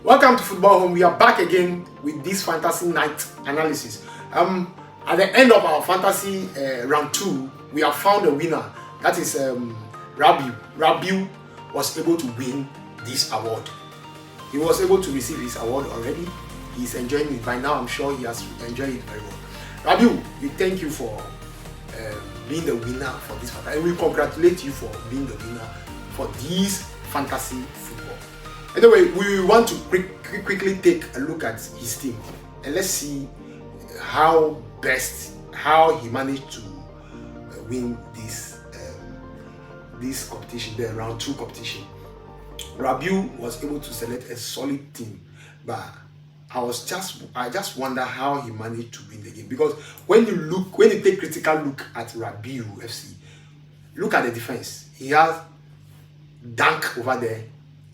Welcome to Football Home. We are back again with this fantasy night analysis. At the end of our fantasy round 2, we have found a winner. That is Rabiu. Rabiu was able to win this award. He was able to receive his award already. He's enjoying it by now. I'm sure he has enjoyed it very well. Rabiu, we thank you for being the winner for this fantasy. And we congratulate you for being the winner for this fantasy football. Anyway, we want to quickly take a look at his team and let's see how he managed to win this competition, the round 2 competition. Rabiu was able to select a solid team, but I just wonder how he managed to win the game, because when you take critical look at Rabiu FC, look at the defense. He has Dunk over there,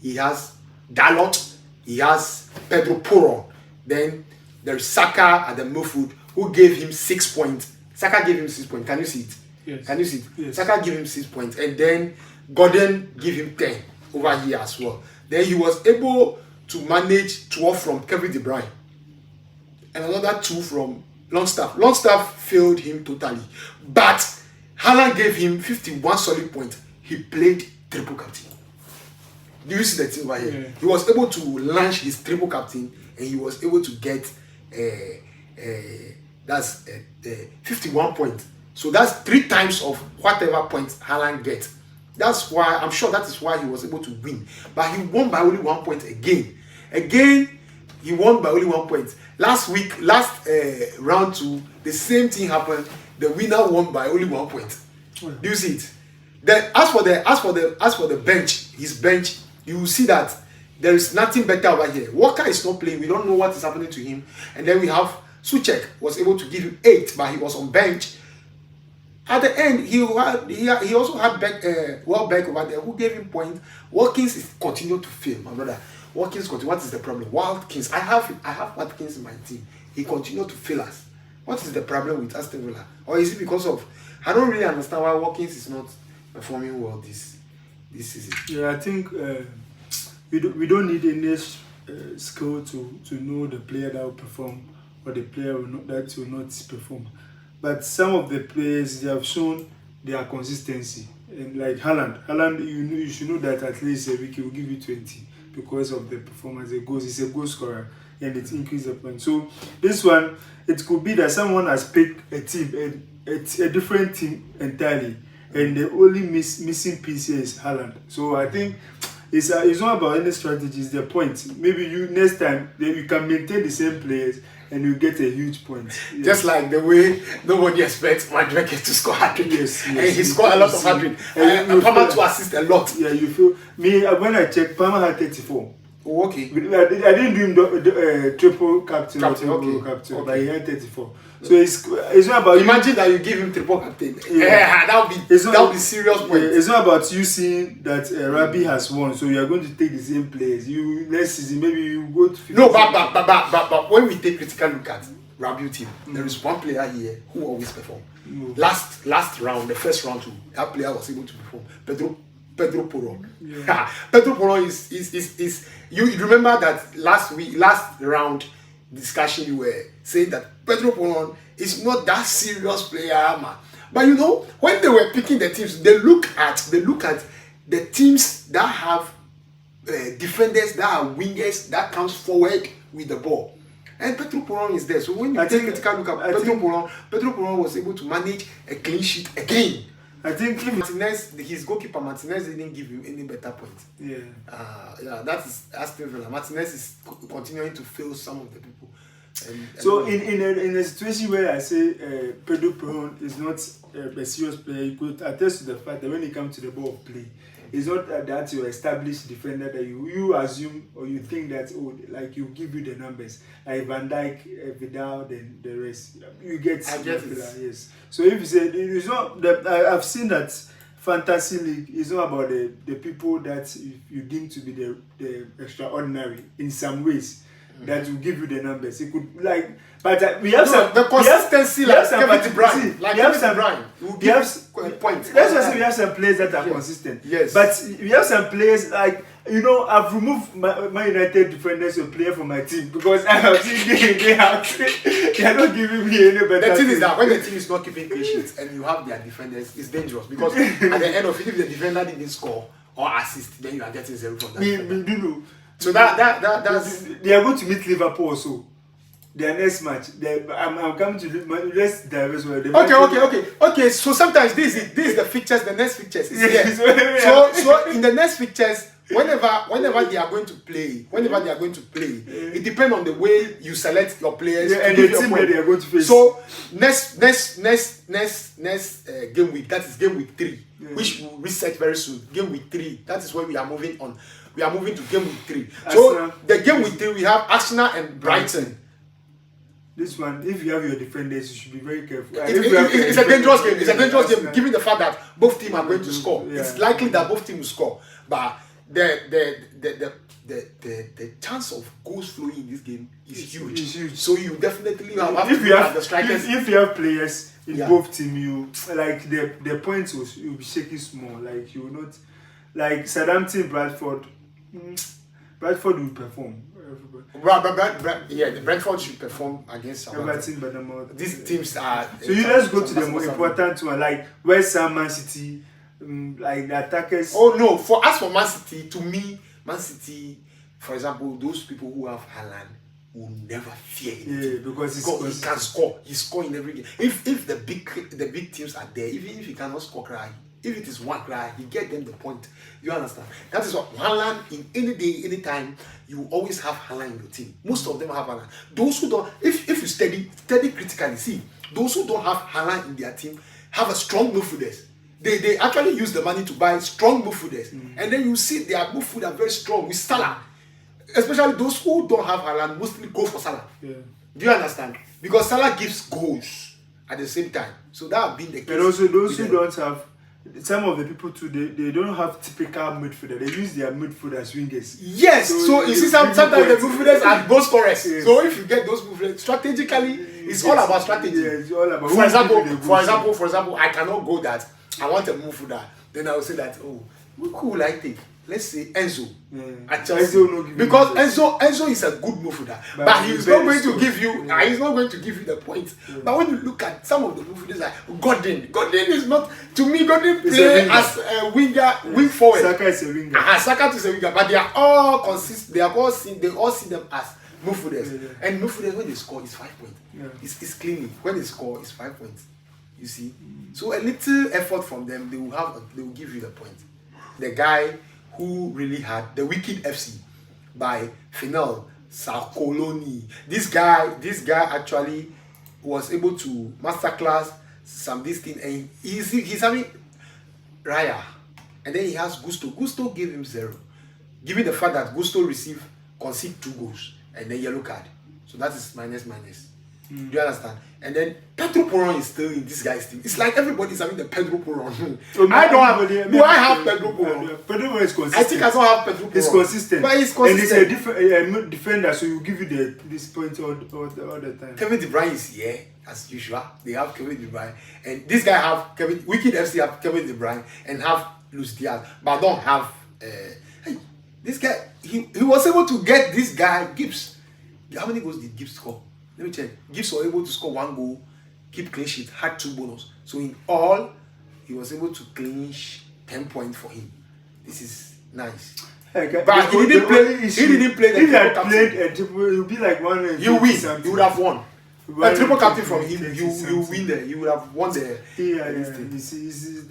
he has Dalot, he has Pedro Porro, then there's Saka at the midfield who gave him 6 points. Saka gave him 6 points. Can you see it? Yes. Can you see it? Yes. Saka gave him 6 points, and then Gordon gave him 10 over here as well. Then he was able to manage 12 from Kevin De Bruyne and another 2 from Longstaff. Longstaff failed him totally, but Haaland gave him 51 solid points. He played triple captain. Do you see the thing right here? Yeah. He was able to launch his triple captain and he was able to get 51 points. So that's 3 times of whatever points Haaland gets. That's why I'm sure that is why he was able to win. But he won by only 1 point again. He won by only 1 point. Last round 2, the same thing happened. The winner won by only 1 point. Do you see it? Then as for the bench, his bench, you will see that there is nothing better over here. Walker is not playing. We don't know what is happening to him. And then we have Suchek was able to give him 8, but he was on bench. At the end, he also had Welbeck over there who gave him points. Watkins is continued to fail, my brother. Watkins, what is the problem? Watkins, I have Watkins in my team. He continued to fail us. What is the problem with Aston Villa? Or is it because of? I don't really understand why Watkins is not performing well this season. Yeah, I think we don't need any skill to know the player that will perform or the player that will not perform. But some of the players, they have shown their consistency. And like Haaland, you should know that at least a week he will give you 20 because of the performance. He's a goal scorer and it increases the point. So this one, it could be that someone has picked a team, a different team entirely, and the only missing piece here is Haaland. So I think it's not about any strategy, it's the point. Maybe next time you can maintain the same players and you get a huge point. Yes. Just like the way nobody expects Madrid to score hat-trick. Yes, and he scored a lot of hat-trick. And Palmer to assist a lot. Yeah, you feel me when I checked, Palmer had 34. Oh, okay. I didn't do him the triple captain or triple captain, but he had 34. So it's not about imagine that you give him triple captain. Yeah, that would be serious point. It's not about you seeing that Rabi has won, so you are going to take the same players. Next season maybe you go to. No, but when we take critical look at Rabi team, there is one player here who always perform. Last round, the first round too, that player was able to perform. Pedro Porro. Yeah. Pedro Porro is you remember that last round discussion you were saying that Pedro Porro is not that serious player, man. But you know, when they were picking the teams, they look at the teams that have defenders, that are wingers, that comes forward with the ball. And Pedro Porro is there. So when you take a critical look at Pedro Porro was able to manage a clean sheet again. I think Martinez, his goalkeeper Martinez didn't give him any better points. Yeah, that is Aston Villa. Martinez is continuing to fail some of the people. So in a situation where I say Pedro Porro is not a serious player, you could attest to the fact that when he comes to the ball of play, it's not that you establish defender that you assume or you think that like you give you the numbers like Van Dijk, Vidal, then the rest you get. I get it. Yes. So if you say it's not that I've seen that fantasy league is not about the people that you deem to be the extraordinary in some ways. That will give you the numbers. It could like, but we have some the consistency like Kevin De Bruyne, like Kevin De Bruyne. We have points. That's why we have some players that are consistent. Yes, but we have some players like You know, I've removed my United defenders or player from my team because I have seen they are not giving me any better. The thing is that when the team is not keeping clean sheets and you have their defenders, it's dangerous because at the end of it, if the defender didn't score or assist, then you are getting 0 from that. So that's they are going to meet Liverpool also. Their next match. I'm coming to let's diverse. Okay. So sometimes this is the fixtures. The next fixtures is here. So in the next fixtures, whenever they are going to play, it depends on the way you select your players and the team that they are going to face. So next game week, that is game week 3, which will reset very soon. Game week 3, that is where we are moving on. We are moving to game week 3. So the game week 3 we have Arsenal and Brighton. This one, if you have your defenders, you should be very careful. It's a dangerous game. It's a dangerous game, given the fact that both teams are going to score. Yeah. It's likely that both teams will score, but the chance of goals flowing in this game is huge. It's huge. So you definitely have to have the strikers. If you have players in both teams, you like the points will be shaking small. Like you will not like Southampton, Bradford will perform. The Brentford should perform against Southampton. These teams are. So you let's go to the more important one, like West Ham, Man City, like the attackers. Oh no! For Man City, to me, Man City, for example, those people who have Haaland will never fear anything. Yeah, because he can score. He scores in every game. If the big teams are there, even if he cannot score, cry. If it is one cry, he get them the point. You understand? That is what Haaland, in any day, any time, you always have Haaland in your team. Most of them have Haaland. Those who don't, if you study critically, see, those who don't have Haaland in their team have a strong midfielders. They actually use the money to buy strong midfielders. And then you see their midfield are very strong with Salah. Especially those who don't have Haaland mostly go for Salah. Yeah. Do you understand? Because Salah gives goals at the same time. So that has been the case. And also those who don't have, some of the people too, they don't have typical midfielder. They use their midfield as wingers. Yes. So you see, sometimes the midfielders are goal scorers. Yes. So if you get those midfielders strategically, it's all about strategy. Yeah, it's all about. For example, I cannot go that I want a midfielder. Then I will say that, oh, who will I take? Let's say Enzo. At Chelsea. Because Enzo is a good midfielder, but he's not going to give you. He's not going to give you the point. But when you look at some of the midfielders, like Gordon is not, to me. Gordon play as a winger, wing forward. Saka is a winger. Saka is a winger, but they are all consistent. They all see them as midfielders. And midfielders, when they score, it's 5 points. It's clean. When they score, it's 5 points. You see, so a little effort from them, they will give you the point. The guy who really had the Wicked FC by Final Sarkoloni. This guy actually was able to masterclass some this thing, and he's having Raya, and then he has Gusto. Gusto gave him 0, given the fact that Gusto conceded 2 goals and then yellow card. So that is minus. Do you understand? And then Pedro Porron is still in this guy's team. It's like everybody's having the Pedro Porron. So I have Pedro Porron? Pedro Porron is consistent. I think I don't have Pedro Porron. He's consistent. But he's consistent. And he's a defender, so you give you this point all the time. Kevin De Bruyne is here, as usual. They have Kevin De Bruyne. And this guy have Wicked FC have Kevin De Bruyne and have Luis Diaz. But don't have... this guy, he was able to get this guy, Gibbs. How many goals did Gibbs score? Let me check. Gibbs was able to score 1 goal, keep clean sheet, had 2 bonus. So in all, he was able to clinch 10 points for him. This is nice. But he didn't play. He didn't play the triple captain. If he had played a triple, it would be like 1. You win. Something. You would have won. A triple captain from him, you win there. You would have won the.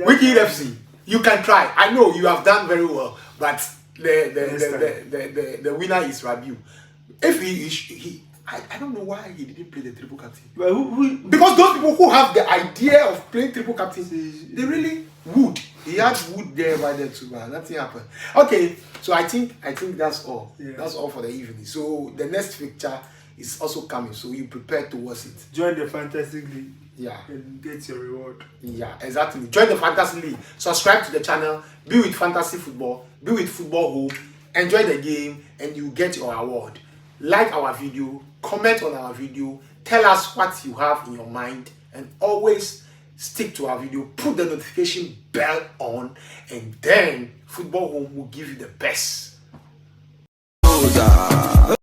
Wicked FC. You can try. I know you have done very well, but the winner is Rabiu. If he I don't know why he didn't play the triple captain. Well, because those people who have the idea of playing triple captain, they really would. He had wood there by then too, but nothing happened. Okay, so I think that's all. Yeah. That's all for the evening. So the next fixture is also coming, so you prepare towards it. Join the Fantastic League. Yeah. And get your reward. Yeah, exactly. Join the Fantasy League. Subscribe to the channel. Be with Fantasy Football. Be with Football Home. Enjoy the game, and you get your award. Like our video, comment on our video, tell us what you have in your mind, and always stick to our video. Put the notification bell on, and then Football Home will give you the best star.